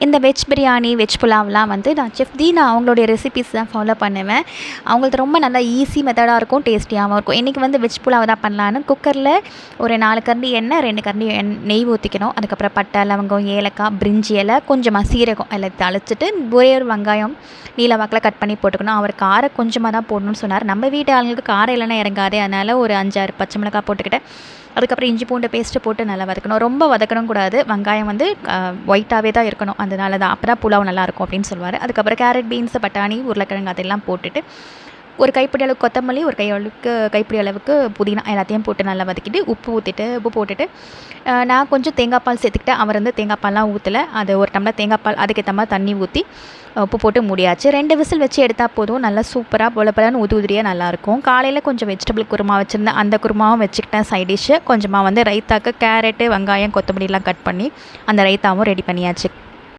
இந்த veg biryani, veg புலாவ்லாம் வந்து நான் செஃப் தீனா அவங்களுடைய ரெசிபீஸ் தான் ஃபாலோ பண்ணுவேன். அவங்களது ரொம்ப நல்லா ஈஸி மெத்தடாக இருக்கும், டேஸ்டியாகவும் இருக்கும். இன்றைக்கி வந்து வெஜ் புலாவ் தான் பண்ணலான்னு குக்கரில் ஒரு 4 கரண்டி எண்ணெய், 2 கரண்டி நெய் ஊற்றிக்கணும். அதுக்கப்புறம் பட்டை, லவங்கம், ஏலக்காய், பிரிஞ்சி இலை, கொஞ்சமாக சீரகம் எல்லாம் தாளிச்சிட்டு ஒரே ஒரு வெங்காயம் நீல வாக்கில் கட் பண்ணி போட்டுக்கணும். அவர் காரம் கொஞ்சமாக தான் போடணும்னு சொன்னார். நம்ம வீட்டு ஆளுங்களுக்கு காரம் இல்லைன்னா இறங்காதே, அதனால் ஒரு 5, 6 பச்சை மிளகாய் போட்டுக்கிட்டேன். அதுக்கப்புறம் இஞ்சி பூண்டு பேஸ்ட்டு போட்டு நல்லா வதக்கணும். ரொம்ப வதக்கணும் கூடாது. வெங்காயம் வந்து ஒயிட்டாகவே தான் இருக்கணும். அதனால தான் அப்போ தான் புலாவ் நல்லாயிருக்கும் அப்படின்னு சொல்லுவார். அதுக்கப்புறம் கேரட், பீன்ஸு, பட்டாணி, உருளைக்கிழங்கு அதெல்லாம் போட்டுட்டு ஒரு கைப்பிடி அளவுக்கு கொத்தமல்லி, ஒரு கைப்பிடி அளவுக்கு புதினா எல்லாத்தையும் போட்டு நல்லா வதக்கிட்டு உப்பு போட்டுட்டு நான் கொஞ்சம் தேங்காய் பால் சேர்த்துக்கிட்டேன். அவர் வந்து தேங்காய் பால்லாம் ஊற்றலை. அது ஒரு டம்ளர் தேங்காய் பால், அதுக்கேற்ற மாதிரி தண்ணி ஊற்றி உப்பு போட்டு மூடியாச்சு. 2 விசில் வச்சு எடுத்தால் போதும். நல்லா சூப்பராக பொலப்பலன்னு உதிரியாக நல்லாயிருக்கும். காலையில் கொஞ்சம் வெஜிடபிள் குருமா வச்சுருந்தேன். அந்த குருமாவும் வச்சுக்கிட்டேன் சைட் டிஷ்ஷு. கொஞ்சமாக வந்து ரைத்தாக்கு கேரட்டு, வெங்காயம், கொத்தமல்லிலாம் கட் பண்ணி அந்த ரைத்தாவும் ரெடி பண்ணியாச்சு.